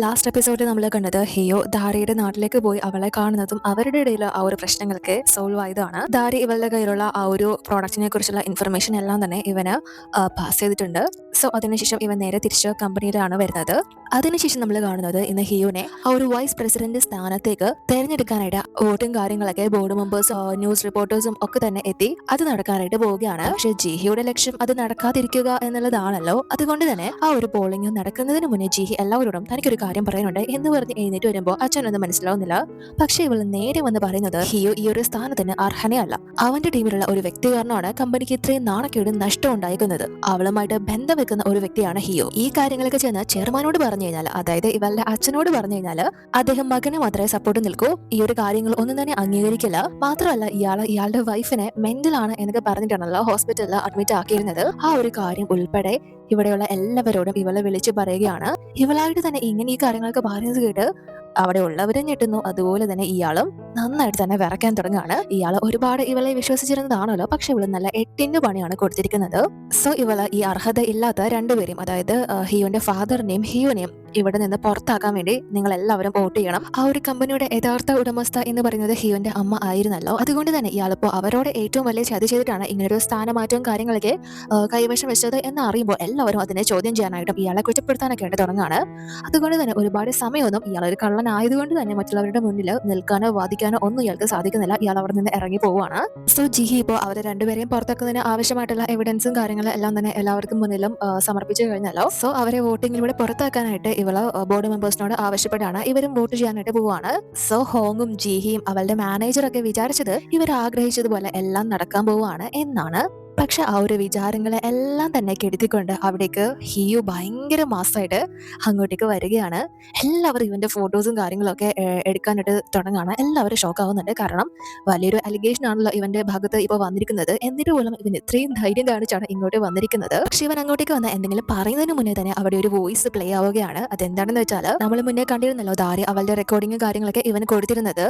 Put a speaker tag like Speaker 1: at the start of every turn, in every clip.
Speaker 1: Last എപ്പിസോഡിൽ നമ്മൾ കണ്ടത് ഹിയോ ധാരയുടെ നാട്ടിലേക്ക് പോയി അവളെ കാണുന്നതും അവരുടെ ഇടയിൽ ആ ഒരു പ്രശ്നങ്ങൾക്ക് സോൾവ് ആയതാണ്. ധാര ഇവളുടെ കയ്യിലുള്ള ആ ഒരു പ്രോഡക്റ്റിനെ കുറിച്ചുള്ള ഇൻഫർമേഷൻ എല്ലാം തന്നെ ഇവന് പാസ് ചെയ്തിട്ടുണ്ട്. സോ അതിനുശേഷം ഇവൻ നേരെ തിരിച്ച് കമ്പനിയിലാണ് വരുന്നത്. അതിനുശേഷം നമ്മൾ കാണുന്നത് ഇന്ന് ഹിയോനെ ആ ഒരു വൈസ് പ്രസിഡന്റ് സ്ഥാനത്തേക്ക് തെരഞ്ഞെടുക്കാനായിട്ട് വോട്ടും കാര്യങ്ങളൊക്കെ ബോർഡ് മെമ്പേഴ്സും ന്യൂസ് റിപ്പോർട്ടേഴ്സും ഒക്കെ തന്നെ എത്തി അത് നടക്കാനായിട്ട് പോവുകയാണ്. പക്ഷെ ജിഹിയുടെ ലക്ഷ്യം അത് നടക്കാതിരിക്കുക എന്നുള്ളതാണല്ലോ. അതുകൊണ്ട് തന്നെ ആ ഒരു പോളിംഗ് നടക്കുന്നതിന് മുന്നേ ജിഹി എല്ലാവരോടും തനിക്കൊരു കാര്യം പറയുന്നുണ്ട് എന്ന് പറഞ്ഞ് എഴുന്നേറ്റ് വരുമ്പോൾ അച്ഛനൊന്നും മനസ്സിലാവുന്നില്ല. പക്ഷെ ഇവൾ നേരെ വന്ന് പറയുന്നത് ഹിയോ ഈ ഒരു സ്ഥാനത്തിന് അർഹനേ അല്ല. അവന്റെ ടീമിലുള്ള ഒരു വ്യക്തി കാരണമാണ് കമ്പനിക്ക് ഇത്രയും നാണക്കേട് നഷ്ടം ഉണ്ടായിരിക്കുന്നത്. അവളുമായിട്ട് ബന്ധം വെക്കുന്ന ഒരു വ്യക്തിയാണ് ഹിയോ. ഈ കാര്യങ്ങളൊക്കെ ചെന്ന് ചെയർമാനോട് പറഞ്ഞു കഴിഞ്ഞാൽ, അതായത് ഇവളുടെ അച്ഛനോട് പറഞ്ഞു കഴിഞ്ഞാൽ അദ്ദേഹം മകന് മാത്രമേ സപ്പോർട്ട് നിൽക്കൂ. ഈ ഒരു കാര്യങ്ങൾ ഒന്നും തന്നെ അംഗീകരിക്കില്ല. മാത്രമല്ല ഇയാളുടെ വൈഫിനെ മെന്റൽ ആണ് എന്നൊക്കെ പറഞ്ഞിട്ടാണല്ലോ ഹോസ്പിറ്റലിൽ അഡ്മിറ്റ് ആക്കിയിരുന്നത്. ആ ഒരു കാര്യം ഉൾപ്പെടെ ഇവിടെയുള്ള എല്ലാവരോടും ഇവളെ വിളിച്ചു പറയുകയാണ്. ഇവളായിട്ട് തന്നെ ഇങ്ങനെ ഈ കാര്യങ്ങളൊക്കെ പറയുന്നത് കേട്ട് അവിടെ ഉള്ളവരും ഞെട്ടുന്നു. അതുപോലെ തന്നെ ഇയാളും നന്നായിട്ട് തന്നെ വിറയ്ക്കാൻ തുടങ്ങുകയാണ്. ഇയാൾ ഒരുപാട് ഇവളെ വിശ്വസിച്ചിരുന്നതാണല്ലോ, പക്ഷെ ഇവള് നല്ല 8 പണിയാണ് കൊടുത്തിരിക്കുന്നത്. സോ ഇവള് ഈ അർഹത ഇല്ലാത്ത രണ്ടുപേരും, അതായത് ഹിയോന്റെ ഫാദറിനെയും ഹിയോനെയും ഇവിടെ നിന്ന് പുറത്താക്കാൻ വേണ്ടി നിങ്ങൾ എല്ലാവരും വോട്ട് ചെയ്യണം. ആ ഒരു കമ്പനിയുടെ യഥാർത്ഥ ഉടമസ്ഥ എന്ന് പറയുന്നത് ഹിയോന്റെ അമ്മ ആയിരുന്നല്ലോ. അതുകൊണ്ട് തന്നെ ഇയാളിപ്പോ അവരോട് ഏറ്റവും വലിയ ചതി ചെയ്തിട്ടാണ് ഇങ്ങനൊരു സ്ഥാനമാറ്റവും കാര്യങ്ങളൊക്കെ കൈവശം വെച്ചത് എന്ന് അറിയുമ്പോൾ എല്ലാവരും അതിനെ ചോദ്യം ചെയ്യാനായിട്ടും ഇയാളെ കുറ്റപ്പെടുത്താനൊക്കെ ആയിട്ട് തുടങ്ങുകയാണ്. അതുകൊണ്ട് തന്നെ ഒരുപാട് സമയമൊന്നും ഇയാളൊരു കള്ളനായതുകൊണ്ട് തന്നെ മറ്റുള്ളവരുടെ മുന്നിൽ നിൽക്കാനോ വാദിക്കാനോ ഒന്നും ഇയാൾക്ക് സാധിക്കുന്നില്ല. ഇയാൾ അവിടെ നിന്ന് ഇറങ്ങി പോവുകയാണ്. സോ ജിഹി ഇപ്പോൾ അവരെ രണ്ടുപേരെയും പുറത്താക്കുന്നതിന് ആവശ്യമായിട്ടുള്ള എവിഡൻസും കാര്യങ്ങളും എല്ലാം തന്നെ എല്ലാവർക്കും മുന്നിലും സമർപ്പിച്ചു കഴിഞ്ഞല്ലോ. സോ അവരെ വോട്ടിങ്ങിലൂടെ പുറത്താക്കാനായിട്ട് ഇവള് ബോർഡ് മെമ്പേഴ്സിനോട് ആവശ്യപ്പെട്ടാണ് ഇവരും വോട്ട് ചെയ്യാനായിട്ട് പോവുകയാണ്. സോ ഹോങ്ങും ജിഹിയും അവളുടെ മാനേജറൊക്കെ വിചാരിച്ചത് ഇവർ ആഗ്രഹിച്ചതുപോലെ എല്ലാം നടക്കാൻ പോവുകയാണ് എന്നാണ്. പക്ഷെ ആ ഒരു വിചാരങ്ങളെ എല്ലാം തന്നെ കെടുത്തിക്കൊണ്ട് അവിടേക്ക് ഹിയു ഭയങ്കര മാസമായിട്ട് അങ്ങോട്ടേക്ക് വരികയാണ്. എല്ലാവരും ഇവന്റെ ഫോട്ടോസും കാര്യങ്ങളൊക്കെ എടുക്കാനായിട്ട് തുടങ്ങുകയാണ്. എല്ലാവരും ഷോക്ക് ആവുന്നുണ്ട്. കാരണം വലിയൊരു അലിഗേഷൻ ആണല്ലോ ഇവന്റെ ഭാഗത്ത് ഇപ്പോൾ വന്നിരിക്കുന്നത്. എന്നിട്ട് പോലും ഇവൻ ഇത്രയും ധൈര്യം കാണിച്ചാണ് ഇങ്ങോട്ട് വന്നിരിക്കുന്നത്. പക്ഷെ ഇവൻ അങ്ങോട്ടേക്ക് വന്ന എന്തെങ്കിലും പറയുന്നതിന് മുന്നേ തന്നെ അവിടെ ഒരു വോയിസ് പ്ലേ ആവുകയാണ്. അതെന്താണെന്ന് വെച്ചാൽ നമ്മൾ മുന്നേ കണ്ടിരുന്നല്ലോ ധാര അവളുടെ റെക്കോർഡിങ്ങും കാര്യങ്ങളൊക്കെ ഇവൻ കൊടുത്തിരുന്നത്.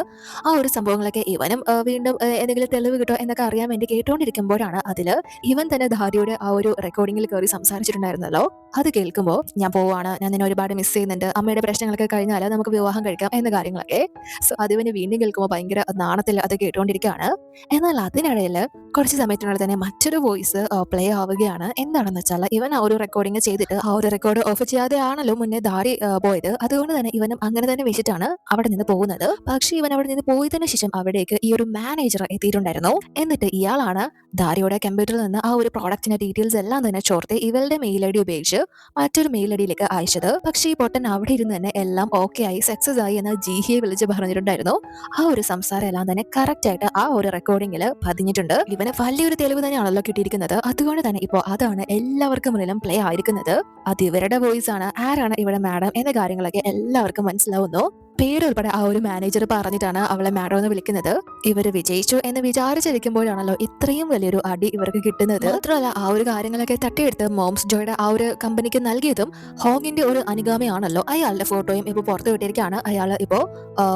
Speaker 1: ആ ഒരു സംഭവങ്ങളൊക്കെ ഇവനും വീണ്ടും എന്തെങ്കിലും തെളിവ് കിട്ടോ എന്നൊക്കെ അറിയാൻ വേണ്ടി കേട്ടുകൊണ്ടിരിക്കുമ്പോഴാണ് അതിൽ ഇവൻ തന്നെ ധാരയുടെ ആ ഒരു റെക്കോർഡിങ്ങിൽ കയറി സംസാരിച്ചിട്ടുണ്ടായിരുന്നല്ലോ. അത് കേൾക്കുമ്പോൾ ഞാൻ പോവാണ്, ഞാൻ നിന്നെ ഒരുപാട് മിസ് ചെയ്യുന്നുണ്ട്, അമ്മയുടെ പ്രശ്നങ്ങളൊക്കെ കഴിഞ്ഞാൽ നമുക്ക് വിവാഹം കഴിക്കാം എന്ന കാര്യങ്ങളൊക്കെ. സോ അതിവന് വീണ്ടും കേൾക്കുമ്പോൾ ഭയങ്കര നാണത്തിൽ അത് കേട്ടുകൊണ്ടിരിക്കുകയാണ്. എന്നാൽ അതിനിടയിൽ കുറച്ച് സമയത്തിനുള്ളിൽ തന്നെ മറ്റൊരു വോയിസ് പ്ലേ ആവുകയാണ്. എന്താണെന്ന് വെച്ചാൽ ഇവൻ ആ ഒരു റെക്കോർഡിങ് ചെയ്തിട്ട് ആ ഒരു റെക്കോർഡ് ഓഫ് ചെയ്യാതെ ആണല്ലോ മുന്നേ ധാരി പോയത്. അതുകൊണ്ട് തന്നെ ഇവനും അങ്ങനെ തന്നെ വെച്ചിട്ടാണ് അവിടെ നിന്ന് പോകുന്നത്. പക്ഷേ ഇവൻ അവിടെ നിന്ന് പോയതിനു ശേഷം അവിടേക്ക് ഈ ഒരു മാനേജർ എത്തിയിട്ടുണ്ടായിരുന്നു. എന്നിട്ട് ഇയാളാണ് ധാരയുടെ കമ്പ്യൂട്ടറിൽ നിന്ന് ആ ഒരു പ്രോഡക്റ്റിന്റെ ഡീറ്റെയിൽസ് എല്ലാം തന്നെ ചോർത്ത് ഇവളുടെ മെയിൽ ഐ ഡി ഉപയോഗിച്ച് മറ്റൊരു മെയിൽ ഐ ഡിയിലേക്ക് അയച്ചത്. പക്ഷേ ഈ പൊട്ടൻ അവിടെ ഇരുന്ന് തന്നെ എല്ലാം ഓക്കെ ആയി, സക്സസ് ആയി എന്ന് ജിഹിയെ വിളിച്ച് പറഞ്ഞിട്ടുണ്ടായിരുന്നു. ആ ഒരു സംസാരം എല്ലാം തന്നെ കറക്റ്റ് ആയിട്ട് ആ ഒരു റെക്കോർഡിംഗിൽ പതിഞ്ഞിട്ടുണ്ട്. ഇവന് വലിയൊരു തെളിവ് തന്നെയാണല്ലോ കിട്ടിയിരിക്കുന്നത്. അതുകൊണ്ട് തന്നെ ഇപ്പോൾ അതാണ് എല്ലാവർക്കും മുന്നിലും പ്ലേ ആയിരിക്കുന്നത്. അത് ഇവരുടെ വോയിസ് ആണ്. ആരാണ് ഇവിടെ മാഡം എന്ന കാര്യങ്ങളൊക്കെ എല്ലാവർക്കും മനസ്സിലാവുന്നു. പേരുൾപ്പെടെ ആ ഒരു മാനേജർ പറഞ്ഞിട്ടാണ് അവളെ മാഡം എന്ന് വിളിക്കുന്നത്. ഇവര് വിജയിച്ചു എന്ന് വിചാരിച്ചിരിക്കുമ്പോഴാണല്ലോ ഇത്രയും വലിയൊരു അടി ഇവർക്ക് കിട്ടുന്നത്. മാത്രമല്ല ആ ഒരു കാര്യങ്ങളൊക്കെ തട്ടിയെടുത്ത് മോംസ് ജോയുടെ ആ ഒരു കമ്പനിക്ക് നൽകിയതും ഹോങ്ങിന്റെ ഒരു അനുഗാമിയാണല്ലോ. അയാളുടെ ഫോട്ടോയും ഇപ്പോൾ പുറത്തു വിട്ടിരിക്കുകയാണ്. അയാൾ ഇപ്പോൾ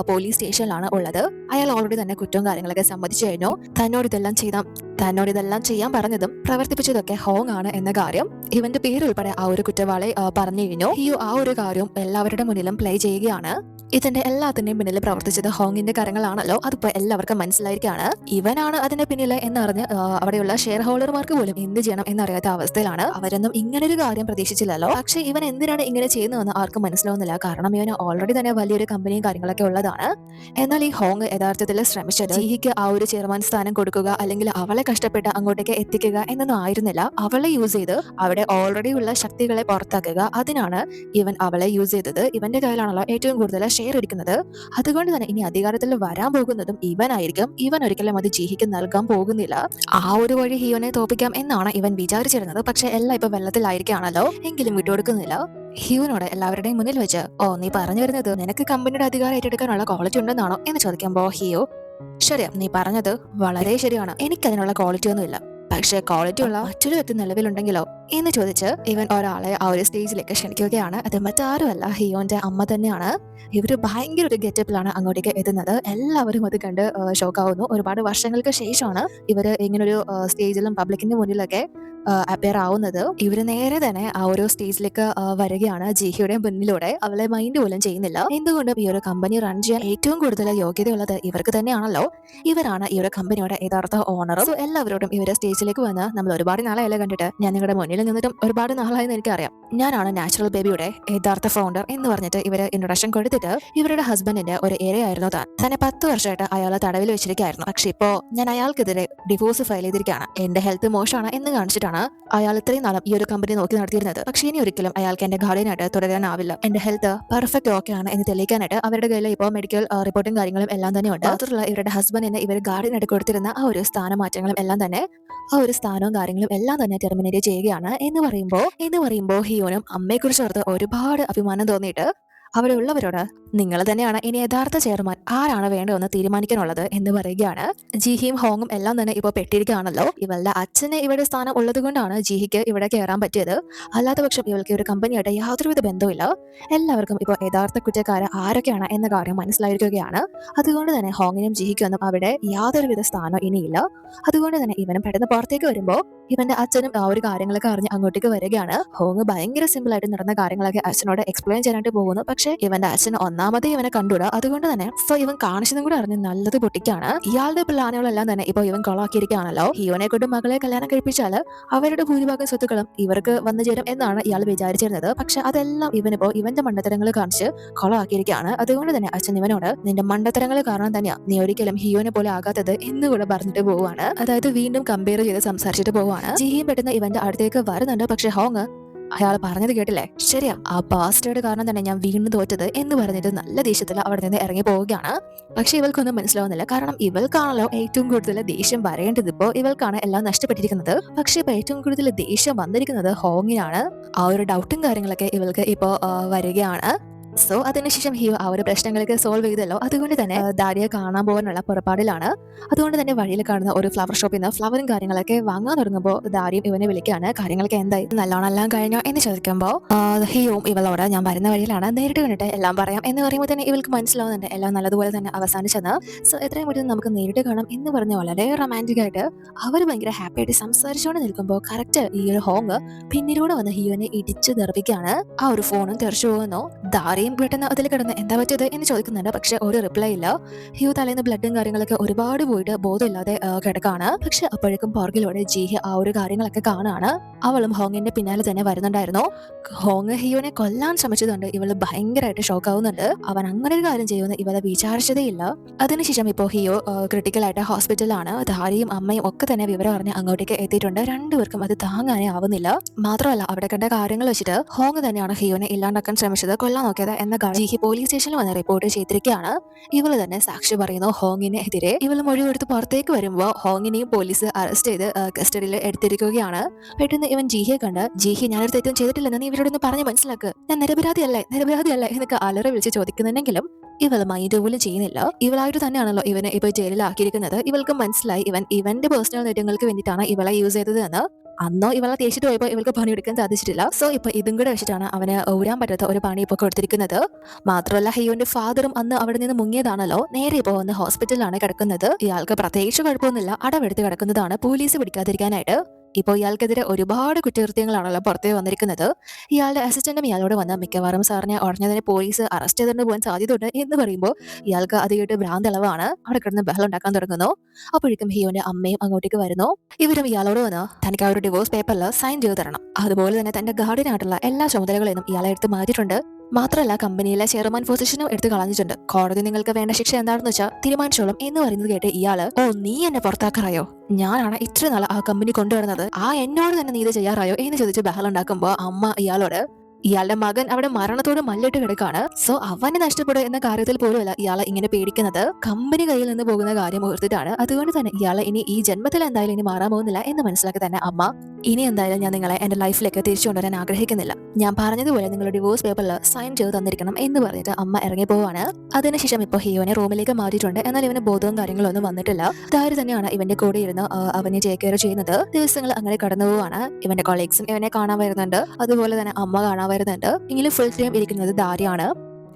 Speaker 1: പോലീസ് സ്റ്റേഷനിലാണ് ഉള്ളത്. അയാൾ ഓൾറെഡി തന്നെ കുറ്റവും കാര്യങ്ങളൊക്കെ സമ്മതിച്ചു കഴിഞ്ഞു. തന്നോട് ഇതെല്ലാം ചെയ്യാൻ പറഞ്ഞതും പ്രവർത്തിപ്പിച്ചതൊക്കെ ഹോങ് ആണ് എന്ന കാര്യം ഇവന്റെ പേരുൾപ്പെടെ ആ ഒരു കുറ്റവാളി പറഞ്ഞു കഴിഞ്ഞു. ഈ ആ ഒരു കാര്യം എല്ലാവരുടെ മുന്നിലും പ്ലേ ചെയ്യുകയാണ്. ഇതിന്റെ എല്ലാത്തിന്റെയും പിന്നിൽ പ്രവർത്തിച്ചത് ഹോങ്ങിന്റെ കാര്യങ്ങളാണല്ലോ. അതിപ്പോ എല്ലാവർക്കും മനസ്സിലായിരിക്കുകയാണ്. ഇവനാണ് അതിന്റെ പിന്നിൽ എന്നറിഞ്ഞ് അവിടെയുള്ള ഷെയർ ഹോൾഡർമാർക്ക് പോലും എന്ത് ചെയ്യണം എന്നറിയാത്ത അവസ്ഥയിലാണ്. അവരൊന്നും ഇങ്ങനൊരു കാര്യം പ്രതീക്ഷിച്ചില്ലല്ലോ. പക്ഷെ ഇവൻ എന്തിനാണ് ഇങ്ങനെ ചെയ്യുന്നതെന്ന് ആർക്കും മനസ്സിലാവുന്നില്ല. കാരണം ഇവന് ഓൾറെഡി തന്നെ വലിയൊരു കമ്പനിയും കാര്യങ്ങളൊക്കെ ഉള്ളതാണ്. എന്നാൽ ഈ ഹോങ് യഥാർത്ഥത്തിൽ ശ്രമിച്ചത് ജിഹിക്ക് ആ ഒരു ചെയർമാൻ സ്ഥാനം കൊടുക്കുക, അല്ലെങ്കിൽ അവളെ കഷ്ടപ്പെട്ട് അങ്ങോട്ടേക്ക് എത്തിക്കുക എന്നൊന്നും ആയിരുന്നില്ല. അവളെ യൂസ് ചെയ്ത് അവിടെ ഓൾറെഡി ഉള്ള ശക്തികളെ പുറത്താക്കുക, അതിനാണ് ഇവൻ അവളെ യൂസ് ചെയ്തത്. ഇവന്റെ കയ്യിലാണല്ലോ ഏറ്റവും കൂടുതൽ ഷെയർ ഇരിക്കുന്നത്. അതുകൊണ്ട് തന്നെ ഇനി അധികാരത്തിൽ വരാൻ പോകുന്നതും ഇവനായിരിക്കും. ഇവൻ ഒരിക്കലും അത് ജിഹിക്ക് നൽകാൻ പോകുന്നില്ല. ആ ഒരു വഴി ഹിയോനെ തോപ്പിക്കാം എന്നാണ് ഇവൻ വിചാരിച്ചിരുന്നത്. പക്ഷെ എല്ലാം ഇപ്പൊ വെള്ളത്തിലായിരിക്കുകയാണല്ലോ. എങ്കിലും വിട്ടുകൊടുക്കുന്നില്ല. ഹിയോനോട് എല്ലാവരുടെയും മുന്നിൽ വെച്ച് നീ പറഞ്ഞു വരുന്നത് നിനക്ക് കമ്പനിയുടെ അധികാരം ഏറ്റെടുക്കാനുള്ള ക്വാളിറ്റി ഉണ്ടെന്നാണോ എന്ന് ചോദിക്കുമ്പോൾ ഹിയോ, ശരിയാ, നീ പറഞ്ഞത് വളരെ ശരിയാണ്, എനിക്കതിനുള്ള ക്വാളിറ്റി ഒന്നുമില്ല. പക്ഷേ ക്വാളിറ്റി ഉള്ള മറ്റൊരു വ്യക്തി നിലവിലുണ്ടെങ്കിലോ എന്ന് ചോദിച്ച് ഇവൻ ഒരാളെ ആ ഒരു സ്റ്റേജിലേക്ക് ക്ഷണിക്കുകയാണ്. അത് മറ്റാരുമല്ല, ഹിയോന്റെ അമ്മ തന്നെയാണ്. ഇവര് ഭയങ്കര ഒരു ഗെറ്റപ്പിലാണ് അങ്ങോട്ടേക്ക് എത്തുന്നത്. എല്ലാവരും അത് കണ്ട് ഷോക്കാവുന്നു. ഒരുപാട് വർഷങ്ങൾക്ക് ശേഷമാണ് ഇവര് ഇങ്ങനൊരു സ്റ്റേജിലും പബ്ലിക്കിന്റെ മുന്നിലൊക്കെ അപ്പിയർ ആവുന്നത്. ഇവര് നേരെ തന്നെ ആ ഒരു സ്റ്റേജിലേക്ക് വരികയാണ്. ജിഹിയുടെ മുന്നിലൂടെ അവളെ മൈൻഡ് പോലും ചെയ്യുന്നില്ല. എന്തുകൊണ്ടും ഈ ഒരു കമ്പനി റൺ ചെയ്യാൻ ഏറ്റവും കൂടുതൽ യോഗ്യതയുള്ളത് ഇവർക്ക് തന്നെയാണല്ലോ. ഇവരാണ് ഈ ഒരു കമ്പനിയുടെ യഥാർത്ഥ ഓണർ. സോ എല്ലാവരോടും ഇവരെ സ്റ്റേജിലേക്ക് വന്ന് നമ്മൾ ഒരുപാട് നാളായല്ലേ കണ്ടിട്ട്, ഞാൻ നിങ്ങളുടെ മുന്നിൽ നിന്നിട്ടും ഒരുപാട് നാളായെന്ന് എനിക്കറിയാം. ഞാനാണ് നാച്ചുറൽ ബേബിയുടെ യഥാർത്ഥ ഫൗണ്ടർ എന്ന് പറഞ്ഞിട്ട് ഇവര് ഇൻട്രൊഡക്ഷൻ കൊടുത്തിട്ട് ഇവരുടെ ഹസ്ബൻഡിന്റെ ഒരു ഏരിയയായിരുന്നു തന്നെ 10 വർഷമായിട്ട് അയാളെ തടവിൽ വെച്ചിരിക്കുകയായിരുന്നു. പക്ഷെ ഇപ്പോ ഞാൻ അയാൾക്കെതിരെ ഡിവോഴ്സ് ഫയൽ ചെയ്തിരിക്കുകയാണ്. എന്റെ ഹെൽത്ത് മോശമാണ് എന്ന് കാണിച്ചിട്ടാണ് അയാൾ ഇത്രയും നാളും ഈ ഒരു കമ്പനി നോക്കി നടത്തിയിരുന്നത്. പക്ഷെ ഇനി ഒരിക്കലും അയാൾക്ക് എന്റെ ഗാർഡിയനായിട്ട് തുടരാനാവില്ല. എന്റെ ഹെൽത്ത് പെർഫെക്റ്റ് ഓക്കെ ആണ് എന്ന് തെളിയിക്കാനായിട്ട് അവരുടെ കയ്യിൽ ഇപ്പോൾ മെഡിക്കൽ റിപ്പോർട്ടും കാര്യങ്ങളും എല്ലാം തന്നെ ഉണ്ട്. മാത്രമല്ല ഇവരുടെ ഹസ്ബൻഡിന് ഇവർ ഗാർഡിയനായിട്ട് കൊടുത്തിരുന്ന ആ ഒരു സ്ഥാനമാറ്റങ്ങളും എല്ലാം തന്നെ ആ ഒരു സ്ഥാനവും കാര്യങ്ങളും എല്ലാം തന്നെ ടെർമിനേറ്റ് ചെയ്യുകയാണ് എന്ന് പറയുമ്പോൾ ഹിയോനും അമ്മയെക്കുറിച്ച് ഓർത്ത് ഒരുപാട് അഭിമാനം തോന്നിയിട്ട് അവിടെ ഉള്ളവരോട് നിങ്ങൾ തന്നെയാണ് ഇനി യഥാർത്ഥ ചെയർമാൻ ആരാണ് വേണ്ടതെന്ന് തീരുമാനിക്കാനുള്ളത് എന്ന് പറയുകയാണ്. ജിഹിയും ഹോങ്ങും എല്ലാം തന്നെ ഇപ്പോൾ പെട്ടിരിക്കുകയാണല്ലോ. ഇവളുടെ അച്ഛന് ഇവിടെ സ്ഥാനം ഉള്ളത് കൊണ്ടാണ് ജിഹിക്ക് ഇവിടെ കയറാൻ പറ്റിയത്. അല്ലാത്ത പക്ഷം ഇവൾക്ക് ഒരു കമ്പനിയായിട്ട് യാതൊരുവിധ ബന്ധവുമില്ല. എല്ലാവർക്കും ഇപ്പോൾ യഥാർത്ഥ കുറ്റക്കാര് ആരൊക്കെയാണ് എന്ന കാര്യം മനസ്സിലായിരിക്കുകയാണ്. അതുകൊണ്ട് തന്നെ ഹോങ്ങിനും ജിഹിക്കൊന്നും അവിടെ യാതൊരുവിധ സ്ഥാനം ഇനിയില്ല. അതുകൊണ്ട് തന്നെ ഇവനും പെട്ടെന്ന് പുറത്തേക്ക് വരുമ്പോൾ ഇവന്റെ അച്ഛനും ആ ഒരു കാര്യങ്ങളൊക്കെ അറിഞ്ഞ് അങ്ങോട്ടേക്ക് വരികയാണ്. ഹോങ് ഭയങ്കര സിമ്പിൾ ആയിട്ട് നടന്ന കാര്യങ്ങളൊക്കെ അച്ഛനോട് എക്സ്പ്ലെയിൻ ചെയ്യാനായിട്ട് പോകുന്നു. പക്ഷെ ഇവന്റെ അച്ഛൻ ഒന്നാമതേ ഇവനെ കണ്ടുകൂടാ. അതുകൊണ്ട് തന്നെ ഇവൻ കാണിച്ചതും കൂടെ അറിഞ്ഞ് നല്ലത് പൊട്ടിക്കാണ്. ഇയാളുടെ പ്ലാനുകളെല്ലാം തന്നെ ഇപ്പൊ ഇവൻ കൊളാക്കിയിരിക്കുകയാണല്ലോ. ഹിയോനെ കൊണ്ട് മകളെ കല്യാണം കഴിപ്പിച്ചാല് അവരുടെ ഭൂരിഭാഗം സ്വത്തുക്കളും ഇവർക്ക് വന്നു ചേരും എന്നാണ് ഇയാൾ വിചാരിച്ചിരുന്നത്. പക്ഷെ അതെല്ലാം ഇവനിപ്പോ ഇവന്റെ മണ്ടത്തരങ്ങൾ കാണിച്ച് കൊളാക്കിയിരിക്കുകയാണ്. അതുകൊണ്ട് തന്നെ അച്ഛൻ ഇവനോട് നിന്റെ മണ്ടത്തരങ്ങൾ കാരണം തന്നെയാ നീ ഒരിക്കലും ഹിയോനെ പോലെ ആകാത്തത് എന്നുകൂടെ പറഞ്ഞിട്ട് പോവാണ്. അതായത് വീണ്ടും കമ്പയർ ചെയ്ത് സംസാരിച്ചിട്ട് പോവാണ്. ജിഹിയും പെട്ടെന്ന് ഇവന്റെ അടുത്തേക്ക് വരുന്നുണ്ട്. പക്ഷെ ഹോങ് അയാൾ പറഞ്ഞത് കേട്ടില്ലേ, ശരിയാ ആ പാസ്റ്റേഡ് കാരണം തന്നെ ഞാൻ വീണ്ടും തോറ്റത് എന്ന് പറഞ്ഞിട്ട് നല്ല ദേഷ്യത്തിൽ അവിടെ നിന്ന് ഇറങ്ങി പോവുകയാണ്. പക്ഷെ ഇവൾക്കൊന്നും മനസ്സിലാവുന്നില്ല. കാരണം ഇവൾക്കാണല്ലോ ഏറ്റവും കൂടുതൽ ദേഷ്യം വരേണ്ടത്. ഇപ്പോ ഇവൾക്കാണ് എല്ലാം നഷ്ടപ്പെട്ടിരിക്കുന്നത്. പക്ഷെ ഇപ്പൊ ഏറ്റവും കൂടുതൽ ദേഷ്യം വന്നിരിക്കുന്നത് ഹോങ്ങിനാണ്. ആ ഒരു ഡൗട്ടും കാര്യങ്ങളൊക്കെ ഇവൾക്ക് ഇപ്പോ വരികയാണ്. സോ അതിനുശേഷം ഹിയോ ആ ഒരു പ്രശ്നങ്ങളൊക്കെ സോൾവ് ചെയ്തല്ലോ. അതുകൊണ്ട് തന്നെ ദാരിയെ കാണാൻ പോകാനുള്ള പുറപ്പാടിലാണ്. അതുകൊണ്ട് തന്നെ വഴിയിൽ കാണുന്ന ഒരു ഫ്ലവർ ഷോപ്പിൽ നിന്ന് ഫ്ലവറും കാര്യങ്ങളൊക്കെ വാങ്ങാൻ തുടങ്ങുമ്പോൾ ദാരിയും ഇവനെ വിളിക്കാണ്. കാര്യങ്ങളൊക്കെ എന്തായി, നല്ലോണം എല്ലാം കഴിഞ്ഞോ എന്ന് ചോദിക്കുമ്പോൾ ഹിയോവും ഇവളോട് ഞാൻ വരുന്ന വഴിയിലാണ്, നേരിട്ട് കണ്ടിട്ട് എല്ലാം പറയാം എന്ന് പറയുമ്പോൾ തന്നെ ഇവൾക്ക് മനസ്സിലാവുന്നുണ്ട് എല്ലാം നല്ലതുപോലെ തന്നെ അവസാനിച്ചെന്ന്. സോ എത്രയും പെട്ടെന്ന് നമുക്ക് നേരിട്ട് കാണാം എന്ന് പറഞ്ഞ് വളരെ റൊമാൻറ്റിക് ആയിട്ട് അവർ ഭയങ്കര ഹാപ്പി ആയിട്ട് സംസാരിച്ചുകൊണ്ട് നിൽക്കുമ്പോൾ കറക്റ്റ് ഈ ഒരു ഹോങ് പിന്നിലൂടെ വന്ന് ഹിയോനെ ഇടിച്ച് തെറിപ്പിക്കാണ്. ആ ഒരു ഫോണും തെറിച്ചു പോകുന്നു. ദാരി പെട്ടെന്ന് അതിൽ കിടന്ന് എന്താ പറ്റിയത് എന്ന് ചോദിക്കുന്നുണ്ട്. പക്ഷെ ഒരു റിപ്ലൈ ഇല്ല. ഹിയു തലേന്ന് ബ്ലഡും കാര്യങ്ങളൊക്കെ ഒരുപാട് പോയിട്ട് ബോധമില്ലാതെ കിടക്കാണ്. പക്ഷെ അപ്പോഴേക്കും പുറകിലൂടെ ജിഹി ആ ഒരു കാര്യങ്ങളൊക്കെ കാണാണ്. അവളും ഹോങ്ങിന്റെ പിന്നാലെ തന്നെ വരുന്നുണ്ടായിരുന്നു. ഹോങ് ഹിയുവിനെ കൊല്ലാൻ ശ്രമിച്ചതുകൊണ്ട് ഇവള് ഭയങ്കരമായിട്ട് ഷോക്ക് ആവുന്നുണ്ട്. അവൻ അങ്ങനെ ഒരു കാര്യം ചെയ്യുമെന്ന് ഇവളെ വിചാരിച്ചതേ ഇല്ല. അതിനുശേഷം ഇപ്പോൾ ഹിയോ ക്രിട്ടിക്കലായിട്ട് ഹോസ്പിറ്റലാണ്. ദാരിയും അമ്മയും ഒക്കെ തന്നെ വിവരം അറിഞ്ഞ് അങ്ങോട്ടേക്ക് എത്തിയിട്ടുണ്ട്. രണ്ടുപേർക്കും അത് താങ്ങാനേ ആവുന്നില്ല. മാത്രമല്ല അവിടെ കണ്ട കാര്യങ്ങൾ വെച്ചിട്ട് ഹോങ് തന്നെയാണ് ഹിയുവിനെ ഇല്ലാണ്ടാക്കാൻ ശ്രമിച്ചത്, കൊല്ലാൻ നോക്കിയത് എന്ന ജിഹി പോലീസ് സ്റ്റേഷനിൽ വന്ന് റിപ്പോർട്ട് ചെയ്തിരിക്കുകയാണ്. ഇവള് തന്നെ സാക്ഷി പറയുന്നു ഹോങ്ങിനെതിരെ. ഇവള് മൊഴി കൊടുത്ത് പുറത്തേക്ക് വരുമ്പോൾ ഹോങ്ങിനെയും പോലീസ് അറസ്റ്റ് ചെയ്ത് കസ്റ്റഡിയിൽ എടുത്തിരിക്കുകയാണ്. പെട്ടെന്ന് ഇവൻ ജിഹിയെ കണ്ട്, ജിഹി ഞാനൊരു തെറ്റും ചെയ്തിട്ടില്ലെന്ന് നീ ഇവരോടൊന്ന് പറഞ്ഞ് മനസ്സിലാക്ക്, ഞാൻ നിരപരാധിയല്ലേ എന്നൊക്കെ അലറി വിളിച്ച് ചോദിക്കുന്നുണ്ടെങ്കിലും ഇവൾ മൈൻഡ് പോലും ചെയ്യുന്നില്ല. ഇവളായിട്ട് തന്നെയാണല്ലോ ഇവനെ ഇപ്പൊ ജയിലിലാക്കിയിരിക്കുന്നത്. ഇവൾക്ക് മനസ്സിലായി ഇവന്റെ പേഴ്സണൽ നേട്ടങ്ങൾക്ക് വേണ്ടിയിട്ടാണ് ഇവളെ യൂസ് ചെയ്തത് എന്ന്. അന്നോ ഇവളെ തേച്ചിട്ട് പോയപ്പോൾ ഇവൾക്ക് പണിയെടുക്കാൻ സാധിച്ചിട്ടില്ല. സോ ഇപ്പൊ ഇതും കൂടെ വെച്ചിട്ടാണ് അവന് ഊരാൻ പറ്റാത്ത ഒരു പണി ഇപ്പൊ കൊടുത്തിരിക്കുന്നത്. മാത്രമല്ല ഹിയോന്റെ ഫാദറും അന്ന് അവിടെ നിന്ന് മുങ്ങിയതാണല്ലോ. നേരെ ഇപ്പൊ വന്ന് ഹോസ്പിറ്റലിലാണ് കിടക്കുന്നത്. ഇയാൾക്ക് പ്രത്യേകിച്ച് കുഴപ്പമൊന്നുമില്ല, അടവെടുത്ത് കിടക്കുന്നതാണ് പോലീസ് പിടിക്കാതിരിക്കാനായിട്ട്. ഇപ്പോൾ ഇയാൾക്കെതിരെ ഒരുപാട് കുറ്റകൃത്യങ്ങളാണല്ലോ പുറത്തേ വന്നിരിക്കുന്നത്. ഇയാളുടെ അസിസ്റ്റന്റും ഇയാളോട് വന്ന് മിക്കവാറും സാറിനെ ഉടഞ്ഞതിനെ പോലീസ് അറസ്റ്റ് ചെയ്തുകൊണ്ട് പോകാൻ സാധ്യതയുണ്ട് എന്ന് പറയുമ്പോൾ ഇയാൾക്ക് അത് കേട്ട് ഭ്രാന്തളവാണ്. അവിടെ കിടന്ന് ബഹളം ഉണ്ടാക്കാൻ തുടങ്ങുന്നു. അപ്പോഴേക്കും ഹിയോന്റെ അമ്മയും അങ്ങോട്ടേക്ക് വരുന്നു. ഇവരും ഇയാളോട് വന്ന് തനിക്ക് ആ ഒരു ഡിവോഴ്സ് പേപ്പറിൽ സൈൻ ചെയ്ത് തരണം, അതുപോലെ തന്നെ തന്റെ ഗാർഡിയനായിട്ടുള്ള എല്ലാ ചുമതലകളെയും ഇയാളെ എടുത്ത് മാറ്റിയിട്ടുണ്ട്. മാത്രമല്ല കമ്പനിയിലെ ചെയർമാൻ പൊസിഷനും എടുത്ത് കളഞ്ഞിട്ടുണ്ട്. കോടതി നിങ്ങൾക്ക് വേണ്ട ശിക്ഷ എന്താണെന്ന് വെച്ചാൽ തീരുമാനിച്ചോളും എന്ന് പറയുന്നത് കേട്ട് ഇയാള്, ഓ നീ എന്നെ പുറത്താക്കാറായോ, ഞാനാണ് ഇത്ര നാൾ ആ കമ്പനി കൊണ്ടുവരുന്നത്, ആ എന്നോട് തന്നെ നീ ഇത് ചെയ്യാറായോ എന്ന് ചോദിച്ച് ബഹളം ഉണ്ടാക്കുമ്പോ അമ്മ ഇയാളോട്, ഇയാളുടെ മകൻ അവിടെ മരണത്തോട് മല്ലിട്ട് കിടക്കാണ്. സോ അവന് നഷ്ടപ്പെടുക എന്ന കാര്യത്തിൽ പോലുമല്ല ഇയാളെ ഇങ്ങനെ പേടിക്കുന്നത്, കമ്പനി കയ്യിൽ നിന്ന് പോകുന്ന കാര്യം ഓർത്തിട്ടാണ്. അതുകൊണ്ട് തന്നെ ഇയാളെ ഇനി ഈ ജന്മത്തിൽ എന്തായാലും ഇനി മാറാൻ പോകുന്നില്ല എന്ന് മനസ്സിലാക്കി തന്നെ അമ്മ, ഇനി എന്തായാലും ഞാൻ നിങ്ങളെ എന്റെ ലൈഫിലേക്ക് തിരിച്ചു കൊണ്ടുവരാൻ ആഗ്രഹിക്കുന്നില്ല, ഞാൻ പറഞ്ഞതുപോലെ നിങ്ങളുടെ ഡിവോഴ്സ് പേപ്പറിൽ സൈൻ ചെയ്ത് തന്നിരിക്കണം എന്ന് പറഞ്ഞിട്ട് അമ്മ ഇറങ്ങി പോവാണ്. അതിനുശേഷം ഇപ്പൊ ഹിയോനെ റൂമിലേക്ക് മാറ്റിയിട്ടുണ്ട്. എന്നാൽ ഇവന് ബോധവും കാര്യങ്ങളൊന്നും വന്നിട്ടില്ല. ദാരി തന്നെയാണ് ഇവന്റെ കൂടെ ഇരുന്ന് അവനെ ടേക്ക് കെയർ ചെയ്യുന്നത്. ദിവസങ്ങൾ അങ്ങനെ കടന്നു പോവാണ്. ഇവന്റെ കൊളീഗ്സും ഇവനെ കാണാൻ വരുന്നുണ്ട്, അതുപോലെ തന്നെ അമ്മ കാണാൻ വരുന്നുണ്ട്. എങ്കിലും ഫുൾ ടൈം ഇരിക്കുന്നത് ദാരിയാണ്.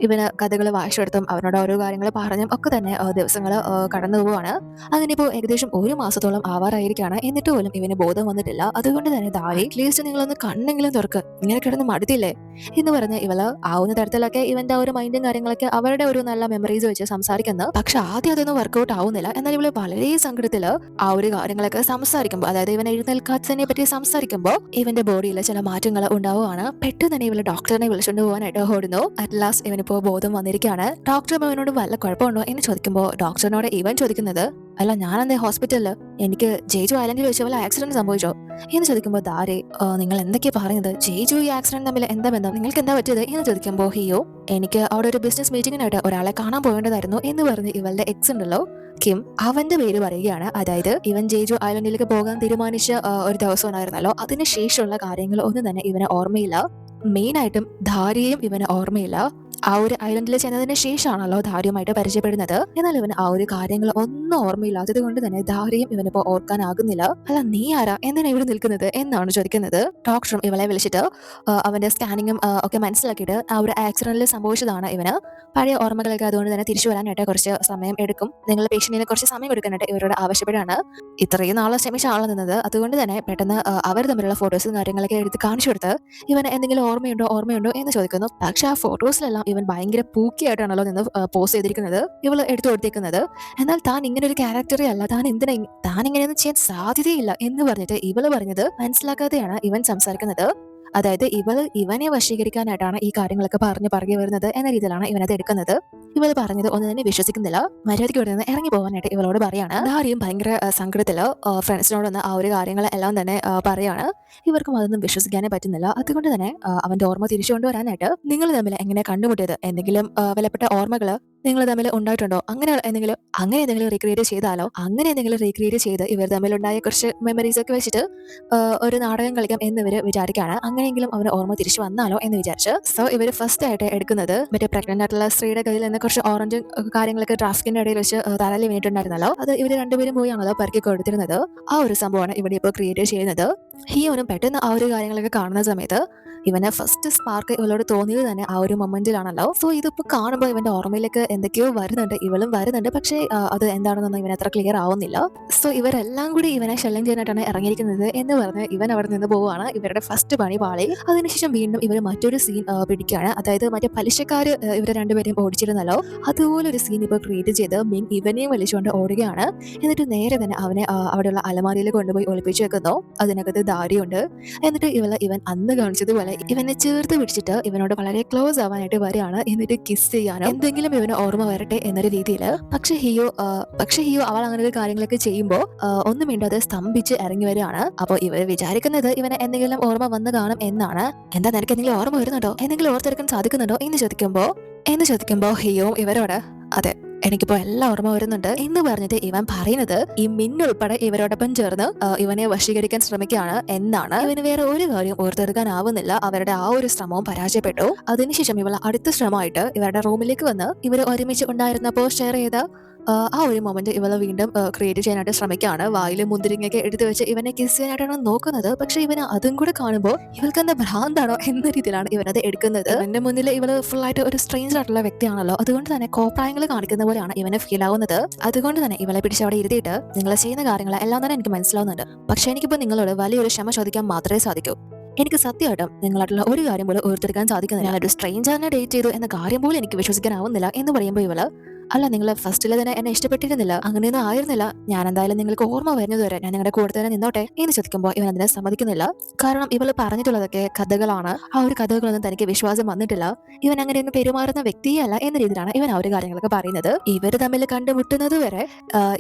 Speaker 1: ഇവന് കഥകൾ വായിച്ചെടുത്തും അവനോട് ഓരോ കാര്യങ്ങൾ പറഞ്ഞും ഒക്കെ തന്നെ ദിവസങ്ങൾ കടന്നു പോവുകയാണ്. അതിനിപ്പോൾ ഏകദേശം 1 മാസത്തോളം ആവാറായിരിക്കുകയാണ്. എന്നിട്ട് പോലും ഇവന് ബോധം വന്നിട്ടില്ല. അതുകൊണ്ട് തന്നെ ദാരി അറ്റ്ലീസ്റ്റ് നിങ്ങളൊന്ന് കണ്ണെങ്കിലും തുറക്ക്, ഇങ്ങനെ കിടന്ന് മടുത്തില്ലേ എന്ന് പറഞ്ഞ് ഇവള് ആവുന്ന തരത്തിലൊക്കെ ഇവന്റെ ഒരു മൈൻഡും കാര്യങ്ങളൊക്കെ അവരുടെ ഒരു നല്ല മെമ്മറീസ് വെച്ച് സംസാരിക്കുന്നു. പക്ഷെ ആദ്യം അതൊന്നും വർക്കൗട്ട് ആവുന്നില്ല. എന്നാൽ ഇവള് വളരെ സങ്കടത്തില് ആ ഒരു കാര്യങ്ങളൊക്കെ സംസാരിക്കുമ്പോൾ, അതായത് ഇവൻ എഴുന്നേൽക്കാത്തതിനെ പറ്റി സംസാരിക്കുമ്പോൾ ഇവന്റെ ബോഡിയിൽ ചില മാറ്റങ്ങൾ ഉണ്ടാവുകയാണ്. പെട്ടെന്ന് തന്നെ ഇവള് ഡോക്ടറിനെ വിളിച്ചുകൊണ്ട് പോകാനായിട്ട് ഓടുന്നു. അറ്റ് ലാസ്റ്റ് ഇവനിപ്പോ ബോധം വന്നിരിക്കുകയാണ്. ഡോക്ടർ അവനോട് വല്ല കുഴപ്പമുണ്ടോ എന്ന് ചോദിക്കുമ്പോൾ ഡോക്ടറിനോട് ഇവൻ ചോദിക്കുന്നത്, അല്ല ഞാനെന്തേ ഹോസ്പിറ്റലില്, എനിക്ക് ജേജു ഐലൻഡിൽ വെച്ച് വല്ല ആക്സിഡന്റ് സംഭവിച്ചോ എന്ന് ചോദിക്കുമ്പോൾ ദാരെ നിങ്ങൾ എന്തൊക്കെയാ പറയുന്നത്, ജേജു ഈ ആക്സിഡന്റ് തമ്മിൽ എന്താ ബന്ധം, നിങ്ങൾക്ക് എന്താ പറ്റിയത് എന്ന് ചോദിക്കുമ്പോൾ ഹിയോ എനിക്ക് അവിടെ ഒരു ബിസിനസ് മീറ്റിംഗിനായിട്ട് ഒരാളെ കാണാൻ പോകേണ്ടതായിരുന്നു എന്ന് പറഞ്ഞ് ഇവളുടെ എക്സ് ഉണ്ടല്ലോ കിം അവന്റെ പേര് പറയുകയാണ്. അതായത് ഇവൻ ജേജു ഐലൻഡിലേക്ക് പോകാൻ തീരുമാനിച്ച ഒരു ദിവസം ഉണ്ടായിരുന്നല്ലോ, അതിന് ശേഷമുള്ള കാര്യങ്ങൾ ഒന്നും തന്നെ ഇവന് ഓർമ്മയില്ല. മെയിനായിട്ടും ധാരിയെയും ഇവന് ഓർമ്മയില്ല. ആ ഒരു ഐലൻഡിൽ ചെന്നതിന് ശേഷമാണല്ലോ ധാരിയുമായിട്ട് പരിചയപ്പെടുന്നത്. എന്നാൽ ഇവന് ആ ഒരു കാര്യങ്ങൾ ഒന്നും ഓർമ്മയില്ലാത്തത് കൊണ്ട് തന്നെ ധാരിയും ഇവനിപ്പോ ഓർക്കാനാകുന്നില്ല. അല്ല നീ ആരാ, എന്തിനാ ഇവിടെ നിൽക്കുന്നത് എന്നാണ് ചോദിക്കുന്നത്. ഡോക്ടറും ഇവളെ വിളിച്ചിട്ട് അവന്റെ സ്കാനിങ്ങും ഒക്കെ മനസ്സിലാക്കിയിട്ട് ആ ഒരു ആക്സിഡന്റിൽ സംഭവിച്ചതാണ് ഇവന്. പഴയ ഓർമ്മകളൊക്കെ അതുകൊണ്ട് തന്നെ തിരിച്ചു വരാനായിട്ട് കുറച്ച് സമയം എടുക്കും. നിങ്ങളുടെ പേഷ്യന്റിന് കുറച്ച് സമയം കൊടുക്കാനായിട്ട് ഇവരോട് ആവശ്യപ്പെടാണ്. ഇത്രയും നാളെ ശ്രമിച്ച ആളെ നിന്നത്, അതുകൊണ്ട് തന്നെ പെട്ടെന്ന് അവർ തമ്മിലുള്ള ഫോട്ടോസും കാര്യങ്ങളൊക്കെ എടുത്ത് കാണിച്ചു കൊടുത്ത് ഇവന് എന്തെങ്കിലും ഓർമ്മയുണ്ടോ എന്ന് ചോദിക്കുന്നു. പക്ഷെ ആ ഫോട്ടോസിലെല്ലാം ഇവൻ ഭയങ്കര പൂക്കിയായിട്ടാണല്ലോ നിന്ന് പോസ്റ്റ് ചെയ്തിരിക്കുന്നത്, ഇവള് എടുത്തു കൊടുത്തേക്കുന്നത്. എന്നാൽ താൻ ഇങ്ങനെ ഒരു ക്യാരക്ടറേ അല്ല, താൻ ഇങ്ങനെയൊന്നും ചെയ്യാൻ സാധ്യതയില്ല എന്ന് പറഞ്ഞിട്ട് ഇവള് പറഞ്ഞത് മനസ്സിലാക്കാതെയാണ് ഇവൻ സംസാരിക്കുന്നത്. അതായത് ഇവനെ വശീകരിക്കാനായിട്ടാണ് ഈ കാര്യങ്ങളൊക്കെ പറഞ്ഞു വരുന്നത് എന്ന രീതിയിലാണ് ഇവനത് എടുക്കുന്നത്. ഇവള് പറഞ്ഞത് ഒന്നും തന്നെ വിശ്വസിക്കുന്നില്ല. മര്യാദയ്ക്ക് ഇവിടെ നിന്ന് ഇറങ്ങി പോകാനായിട്ട് ഇവളോട് പറയാണ്. ധാരിയും ഭയങ്കര സങ്കടത്തില് ഫ്രണ്ട്സിനോടൊന്ന് ആ ഒരു കാര്യങ്ങൾ എല്ലാം തന്നെ പറയാണ്. ഇവർക്കും അതൊന്നും വിശ്വസിക്കാനേ പറ്റുന്നില്ല. അതുകൊണ്ട് തന്നെ അവന്റെ ഓർമ്മ തിരിച്ചു കൊണ്ടുവരാനായിട്ട് നിങ്ങൾ തമ്മിൽ എങ്ങനെ കണ്ടുമുട്ടിയത്, എന്തെങ്കിലും വിലപ്പെട്ട ഓർമ്മകള് നിങ്ങൾ തമ്മിൽ ഉണ്ടായിട്ടുണ്ടോ, അങ്ങനെ എന്തെങ്കിലും റീക്രിയേറ്റ് ചെയ്താലോ, അങ്ങനെ എന്തെങ്കിലും റീക്രിയേറ്റ് ചെയ്ത് ഇവർ തമ്മിലുണ്ടായ കുറച്ച് മെമ്മറീസ് ഒക്കെ വെച്ചിട്ട് ഒരു നാടകം കളിക്കാം എന്നിവർ വിചാരിക്കുകയാണ്. അങ്ങനെയെങ്കിലും അവന് ഓർമ്മ തിരിച്ചു വന്നാലോ എന്ന് വിചാരിച്ച് സോ ഇവർ ഫസ്റ്റ് ആയിട്ട് എടുക്കുന്നത് മറ്റേ പ്രഗ്നന്റ് ആയിട്ടുള്ള സ്ത്രീയുടെ കയ്യിൽ നിന്ന് കുറച്ച് ഓറഞ്ച് കാര്യങ്ങളൊക്കെ ട്രാഫിക്കിന്റെ ഇടയിൽ വെച്ച് തലയിൽ വീണിട്ടുണ്ടായിരുന്നല്ലോ, അത് ഇവർ രണ്ടുപേരും പോയാണല്ലോ പെറുക്കി കൊടുത്തിരുന്നത്. ആ ഒരു സംഭവമാണ് ഇവിടെ ഇപ്പോൾ ക്രിയേറ്റ് ചെയ്യുന്നത്. ഹിയോനും പെട്ടെന്ന് ആ ഒരു കാര്യങ്ങളൊക്കെ കാണുന്ന സമയത്ത് ഇവന് ഫസ്റ്റ് സ്പാർക്ക് ഇവളോട് തോന്നിയത് തന്നെ ആ ഒരു മൊമെന്റിലാണല്ലോ. സോ ഇതിപ്പോ കാണുമ്പോൾ ഇവന്റെ ഓർമ്മയിലേക്ക് എന്തൊക്കെയോ വരുന്നുണ്ട്, ഇവളും വരുന്നുണ്ട്. പക്ഷേ അത് എന്താണെന്നൊന്നും ഇവൻ അത്ര ക്ലിയർ ആവുന്നില്ല. സോ ഇവരെല്ലാം കൂടി ഇവനെ ശല്യം ചെയ്യാനായിട്ടാണ് ഇറങ്ങിയിരിക്കുന്നത് എന്ന് പറഞ്ഞ് ഇവൻ അവിടെ നിന്ന് പോവുകയാണ്. ഇവരുടെ ഫസ്റ്റ് പണി പാളി. അതിനുശേഷം വീണ്ടും ഇവർ മറ്റൊരു സീൻ പിടിക്കുകയാണ്. അതായത് മറ്റേ പലിശക്കാര് ഇവരെ രണ്ടുപേരെയും ഓടിച്ചിരുന്നല്ലോ, അതുപോലെ ഒരു സീൻ ഇപ്പോൾ ക്രിയേറ്റ് ചെയ്ത് മിൻ ഇവനെയും വലിച്ചുകൊണ്ട് ഓടുകയാണ്. എന്നിട്ട് നേരെ തന്നെ അവനെ അവിടെയുള്ള അലമാരിയിൽ കൊണ്ടുപോയി ഒളിപ്പിച്ചു വെക്കുന്നു. അതിനകത്ത് ധാരിയുണ്ട്. എന്നിട്ട് ഇവൻ അന്ന് കാണിച്ചതുപോലെ ഇവനെ ചേർത്ത് പിടിച്ചിട്ട് ഇവനോട് വളരെ ക്ലോസ് ആവാനായിട്ട് വരികയാണ്. എന്നിട്ട് കിസ് ചെയ്യാനോ എന്തെങ്കിലും ഇവന് ഓർമ്മ വരട്ടെ എന്നൊരു രീതിയിൽ. പക്ഷെ ഹിയോ അവൾ അങ്ങനെ ഒരു കാര്യങ്ങളൊക്കെ ചെയ്യുമ്പോൾ ഒന്നും മിണ്ടാതെ സ്തംഭിച്ച് ഇറങ്ങി വരികയാണ്. അപ്പോൾ ഇവർ വിചാരിക്കുന്നത് ഇവന് എന്തെങ്കിലും ഓർമ്മ വന്ന് കാണും എന്നാണ്. എന്താ നിനക്ക് എന്തെങ്കിലും ഓർമ്മ വരുന്നുണ്ടോ, എന്തെങ്കിലും ഓർത്തെടുക്കാൻ സാധിക്കുന്നുണ്ടോ എന്ന് ചോദിക്കുമ്പോൾ ഹിയോ ഇവരോട് അതെ എനിക്കിപ്പോ എല്ലാം ഓർമ്മ വരുന്നുണ്ട് എന്ന് പറഞ്ഞിട്ട് ഇവൻ പറയുന്നത് ഈ മിന്നുൾപ്പെടെ ഇവരോടൊപ്പം ചേർന്ന് ഇവനെ വശീകരിക്കാൻ ശ്രമിക്കുകയാണ് എന്നാണ്. ഇവന് വേറെ ഒരു കാര്യം ഓർത്തെടുക്കാനാവുന്നില്ല. അവരുടെ ആ ഒരു ശ്രമവും പരാജയപ്പെട്ടു. അതിനുശേഷം ഇവൾ അടുത്ത ശ്രമമായിട്ട് ഇവരുടെ റൂമിലേക്ക് വന്ന് ഇവർ ഒരുമിച്ച് ഉണ്ടായിരുന്നപ്പോൾ ഷെയർ ചെയ്ത ആ ഒരു മൊമെന്റ് ഇവള് വീണ്ടും ക്രിയേറ്റ് ചെയ്യാനായിട്ട് ശ്രമിക്കുകയാണ്. വായില് മുന്തിരിങ്ങയൊക്കെ എടുത്തു വെച്ച് ഇവനെ കിസ് ചെയ്യാനായിട്ടാണ് നോക്കുന്നത്. പക്ഷെ ഇവന് അതും കൂടെ കാണുമ്പോൾ ഇവൾക്ക് എന്താ ഭ്രാന്താണോ എന്ന രീതിയിലാണ് ഇവനത് എടുക്കുന്നത്. ഇവന്റെ മുന്നിൽ ഇവള് ഫുൾ ആയിട്ട് ഒരു സ്ട്രേഞ്ചർ ആയിട്ടുള്ള വ്യക്തിയാണല്ലോ, അതുകൊണ്ട് തന്നെ കോപ്രായങ്ങൾ കാണിക്കുന്ന പോലെയാണ് ഇവന് ഫീൽ ആവുന്നത്. അതുകൊണ്ട് തന്നെ ഇവളെ പിടിച്ച് അവിടെ ഇരുത്തിയിട്ട് നിങ്ങൾ ചെയ്യുന്ന കാര്യങ്ങൾ എല്ലാം തന്നെ എനിക്ക് മനസ്സിലാവുന്നുണ്ട്, പക്ഷെ എനിക്കിപ്പോൾ നിങ്ങളോട് വലിയൊരു ക്ഷമ ചോദിക്കാൻ മാത്രമേ സാധിക്കൂ. എനിക്ക് സത്യമായിട്ടും നിങ്ങളായിട്ടുള്ള ഒരു കാര്യം പോലും ഓർത്തെടുക്കാൻ സാധിക്കുന്നില്ല. ഞാനൊരു സ്ട്രേഞ്ചറിനെ ഡേറ്റ് ചെയ്തു എന്ന കാര്യം പോലും എനിക്ക് വിശ്വസിക്കാനാവുന്നില്ല എന്ന് പറയുമ്പോൾ ഇവള് അല്ല നിങ്ങൾ ഫസ്റ്റിലെ തന്നെ എന്നെ ഇഷ്ടപ്പെട്ടിരുന്നില്ല, അങ്ങനെയൊന്നും ആയിരുന്നില്ല, ഞാൻ എന്തായാലും നിങ്ങൾക്ക് ഓർമ്മ വരുന്നത് വരെ ഞാൻ നിങ്ങളുടെ കൂടെ തന്നെ നിന്നോട്ടെ എന്ന് ചോദിക്കുമ്പോൾ ഇവൻ അതിനെ സമ്മതിക്കുന്നില്ല. കാരണം ഇവള് പറഞ്ഞിട്ടുള്ളതൊക്കെ കഥകളാണ്. ആ ഒരു കഥകളൊന്നും തനിക്ക് വിശ്വാസം വന്നിട്ടില്ല. ഇവൻ അങ്ങനെയൊന്നും പെരുമാറുന്ന വ്യക്തിയല്ല എന്ന രീതിയിലാണ് ഇവൻ ആ ഒരു കാര്യങ്ങളൊക്കെ പറയുന്നത്. ഇവർ തമ്മിൽ കണ്ടുമുട്ടുന്നത് വരെ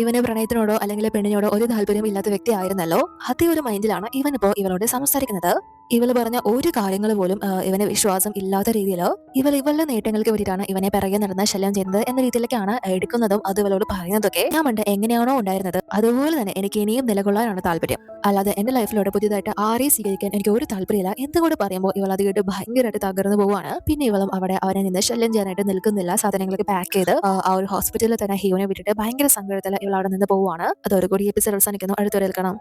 Speaker 1: ഇവന് പ്രണയത്തിനോടോ അല്ലെങ്കിൽ പെണ്ണിനോടോ ഒരു താല്പര്യം ഇല്ലാത്ത വ്യക്തി ആയിരുന്നല്ലോ. അതേ ഒരു മൈൻഡിലാണ് ഇവനിപ്പോ ഇവളോട് സംസാരിക്കുന്നത്. ഇവള് പറഞ്ഞ ഒരു കാര്യങ്ങൾ പോലും ഇവന് വിശ്വാസം ഇല്ലാത്ത രീതിയിൽ ഇവളുടെ നേട്ടങ്ങൾക്ക് വേണ്ടിയിട്ടാണ് ഇവനെ പിറകെ നടന്ന് ശല്യം ചെയ്യുന്നത് എന്ന രീതിയിലേക്കാണ് എടുക്കുന്നതും അത് ഇവളോട് പറയുന്നതൊക്കെ. ഞാൻ പണ്ട് എങ്ങനെയാണോ ഉണ്ടായിരുന്നത് അതുപോലെ തന്നെ എനിക്ക് ഇനിയും നിലകൊള്ളാനാണ് താല്പര്യം, അല്ലാതെ എന്റെ ലൈഫിലൂടെ പുതിയതായിട്ട് ആരെയും സ്വീകരിക്കാൻ എനിക്ക് ഒരു താല്പര്യമില്ല എന്തുകൂടെ പറയുമ്പോൾ ഇവൾ അത് കേട്ട് ഭയങ്കരമായിട്ട് തകർന്നു പോവാണ്. പിന്നെ ഇവളും അവനെ നിന്ന് ശല്യം ചെയ്യാനായിട്ട് നിൽക്കുന്നില്ല. സാധനങ്ങളൊക്കെ പാക്ക് ചെയ്ത് ആ ഒരു ഹോസ്പിറ്റലിൽ തന്നെ ഹിയോനെ വിട്ടിട്ട് ഭയങ്കര സങ്കടത്തിൽ ഇവൾ അവിടെ നിന്ന് പോവുകയാണ്. അതോടുകൂടി എപ്പിസോഡ് അവസാനിക്കുന്നു. അടുത്തൊരു കാണാം.